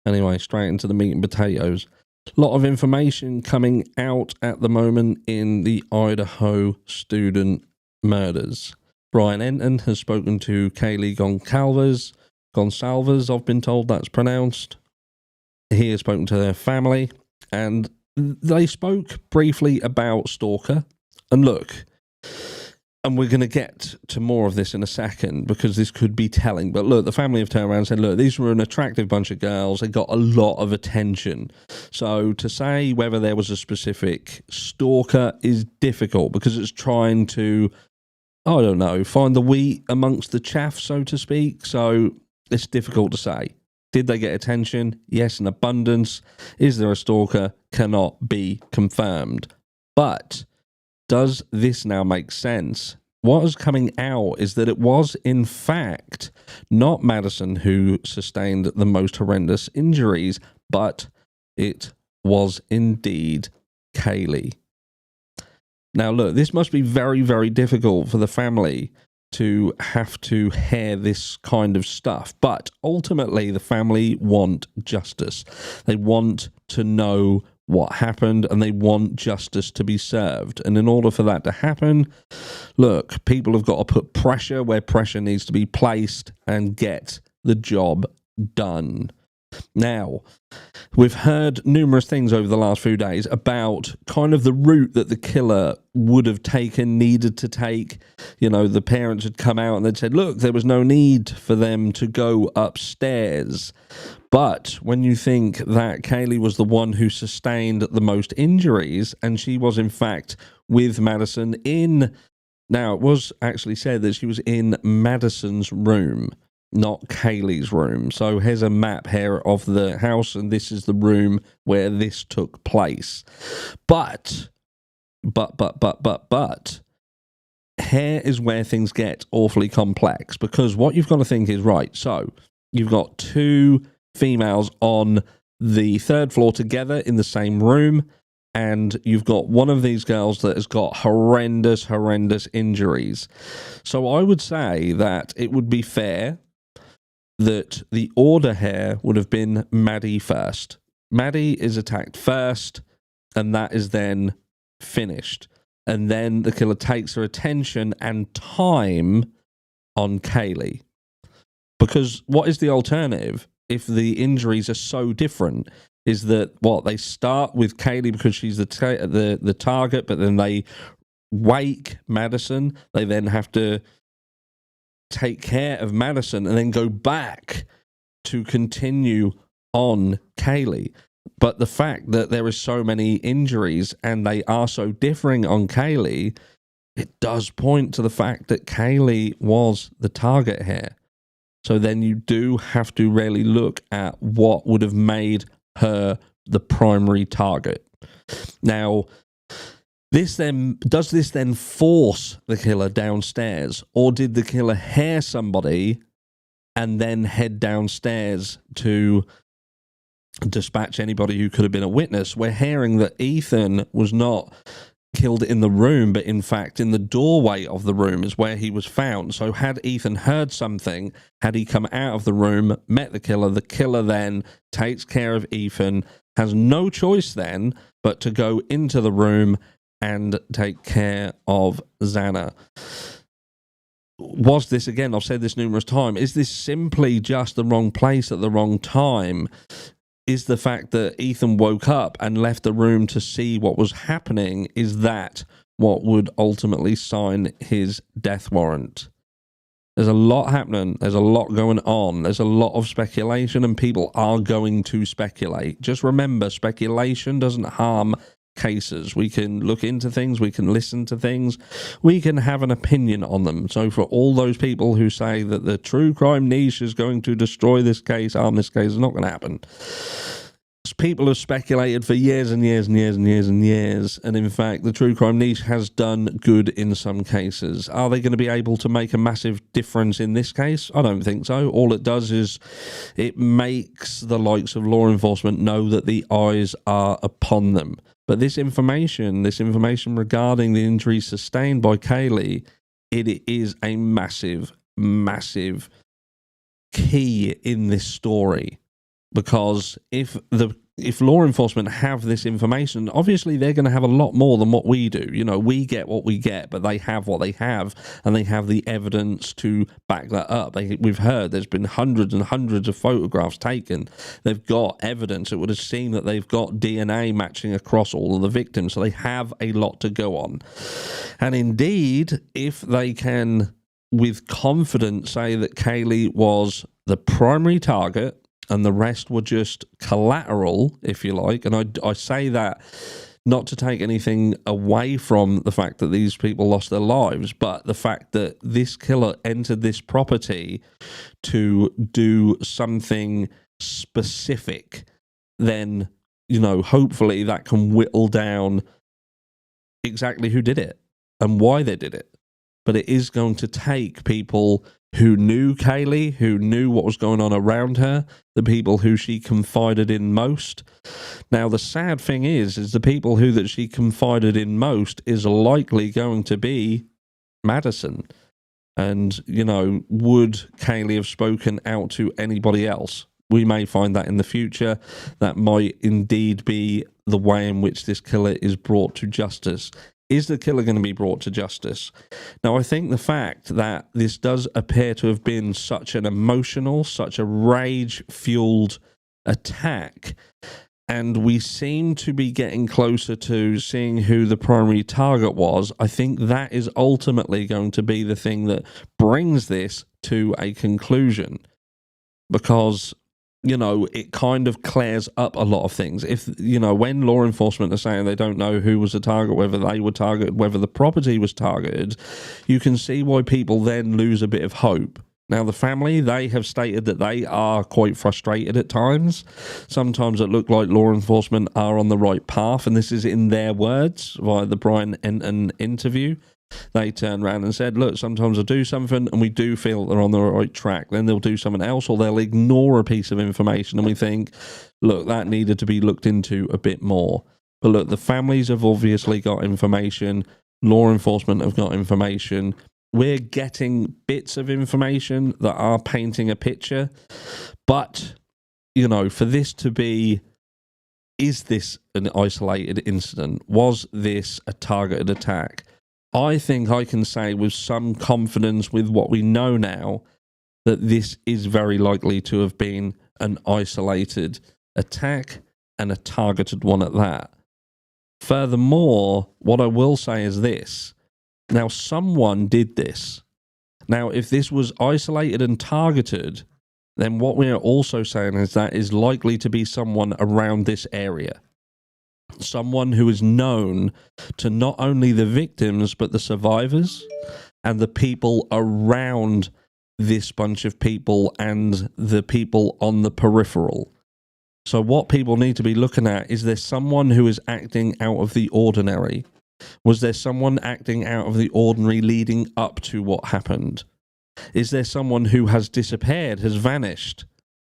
Anyway, straight into the meat and potatoes. A lot of information coming out at the moment in the Idaho student murders. Brian Enton has spoken to Kaylee Gonsalves, I've been told that's pronounced. He has spoken to their family, and they spoke briefly about Stalker. And look, and we're going to get to more of this in a second because this could be telling. But look, the family have turned around and said, look, these were an attractive bunch of girls. They got a lot of attention. So to say whether there was a specific stalker is difficult because it's trying to, I don't know, find the wheat amongst the chaff, so to speak. So it's difficult to say. Did they get attention? Yes, in abundance. Is there a stalker? Cannot be confirmed. But does this now make sense? What is coming out is that it was, in fact, not Madison who sustained the most horrendous injuries, but it was indeed Kaylee. Now, look, this must be very, very difficult for the family to have to hear this kind of stuff. But ultimately, the family want justice. They want to know what happened, and they want justice to be served. And in order for that to happen, look, people have got to put pressure where pressure needs to be placed and get the job done. Now, we've heard numerous things over the last few days about kind of the route that the killer would have taken, needed to take. You know, the parents had come out and they'd said, look, there was no need for them to go upstairs. But when you think that Kaylee was the one who sustained the most injuries, and she was in fact with Madison in, now it was actually said that she was in Madison's room, not Kaylee's room. So here's a map here of the house, and this is the room where this took place. But, here is where things get awfully complex, because what you've got to think is, right, so you've got two females on the third floor together in the same room, and you've got one of these girls that has got horrendous injuries. So I would say that it would be fair that the order here would have been Maddie first. Maddie is attacked first, and that is then finished. And then the killer takes her attention and time on Kaylee. Because what is the alternative if the injuries are so different? Is that what they start with Kaylee because she's the target, but then they wake Madison. They then have to take care of Madison and then go back to continue on Kaylee. But the fact that there is so many injuries and they are so differing on Kaylee, it does point to the fact that Kaylee was the target here. So then you do have to really look at what would have made her the primary target. Now, does this then force the killer downstairs, or did the killer hear somebody and then head downstairs to dispatch anybody who could have been a witness? We're hearing that Ethan was not killed in the room, but in fact in the doorway of the room is where he was found. So had Ethan heard something, had he come out of the room, met the killer then takes care of Ethan, has no choice then but to go into the room and take care of Xana. Was this, again, I've said this numerous times, is this simply just the wrong place at the wrong time? Is the fact that Ethan woke up and left the room to see what was happening, is that what would ultimately sign his death warrant? There's a lot happening. There's a lot going on. There's a lot of speculation, and people are going to speculate. Just remember, speculation doesn't harm cases. We can look into things, we can listen to things, we can have an opinion on them. So for all those people who say that the true crime niche is going to destroy this case, harm this case, it's not going to happen. People have speculated for years and years and years and years and years, and in fact the true crime niche has done good in some cases. Are they going to be able to make a massive difference in this case? I don't think so. All it does is it makes the likes of law enforcement know that the eyes are upon them. But this information regarding the injuries sustained by Kaylee, it is a massive key in this story. because if law enforcement have this information, obviously they're going to have a lot more than what we do. You know, we get what we get, but they have what they have, and they have the evidence to back that up. We've heard there's been hundreds and hundreds of photographs taken. They've got evidence. It would have seemed that they've got DNA matching across all of the victims, so they have a lot to go on. And indeed, if they can with confidence say that Kaylee was the primary target and the rest were just collateral, if you like. And I say that not to take anything away from the fact that these people lost their lives, but the fact that this killer entered this property to do something specific, then, you know, hopefully that can whittle down exactly who did it and why they did it. But it is going to take people who knew Kaylee, who knew what was going on around her, the people who she confided in most. Now, the sad thing is the people that she confided in most is likely going to be Madison. And, you know, would Kaylee have spoken out to anybody else? We may find that in the future. That might indeed be the way in which this killer is brought to justice. Is the killer going to be brought to justice? Now, I think the fact that this does appear to have been such an emotional, such a rage-fueled attack, and we seem to be getting closer to seeing who the primary target was, I think that is ultimately going to be the thing that brings this to a conclusion. Because, you know, it kind of clears up a lot of things. If, you know, when law enforcement are saying they don't know who was the target, whether they were targeted, whether the property was targeted, you can see why people then lose a bit of hope. Now, the family, they have stated that they are quite frustrated at times. Sometimes it looked like law enforcement are on the right path, and this is in their words via the Bryan interview. They turned around and said, look, sometimes they'll do something and we do feel they're on the right track. Then they'll do something else, or they'll ignore a piece of information and we think, look, that needed to be looked into a bit more. But look, the families have obviously got information. Law enforcement have got information. We're getting bits of information that are painting a picture. But, you know, for this to be, is this an isolated incident? Was this a targeted attack? I think I can say with some confidence with what we know now that this is very likely to have been an isolated attack and a targeted one at that. Furthermore, what I will say is this. Now, someone did this. Now, if this was isolated and targeted, then what we are also saying is that is likely to be someone around this area. Someone who is known to not only the victims, but the survivors and the people around this bunch of people and the people on the peripheral. So what people need to be looking at, is there someone who is acting out of the ordinary? Was there someone acting out of the ordinary leading up to what happened? Is there someone who has disappeared, has vanished,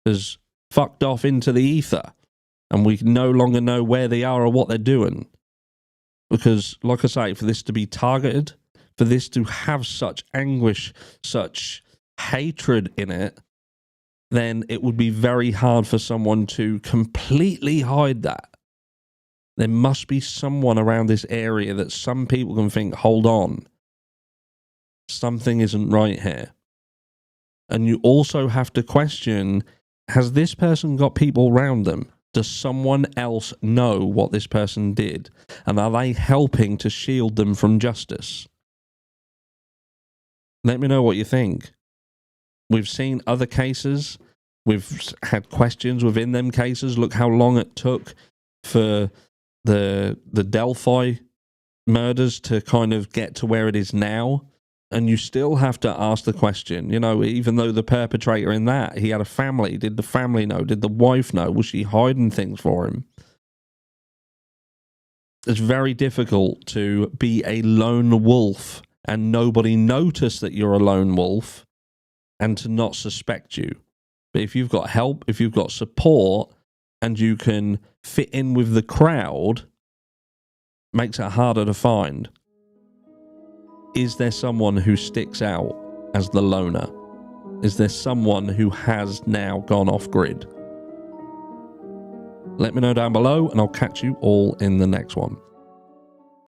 has fucked off into the ether, and we no longer know where they are or what they're doing? Because, like I say, for this to be targeted, for this to have such anguish, such hatred in it, then it would be very hard for someone to completely hide that. There must be someone around this area that some people can think, hold on, something isn't right here. And you also have to question, has this person got people around them? Does someone else know what this person did? And are they helping to shield them from justice? Let me know what you think. We've seen other cases. We've had questions within them cases. Look how long it took for the Delphi murders to kind of get to where it is now. And you still have to ask the question, you know, even though the perpetrator in that, he had a family. Did the family know? Did the wife know? Was she hiding things for him? It's very difficult to be a lone wolf and nobody notice that you're a lone wolf and to not suspect you. But if you've got help, if you've got support, and you can fit in with the crowd, makes it harder to find. Is there someone who sticks out as the loner? Is there someone who has now gone off grid? Let me know down below, and I'll catch you all in the next one.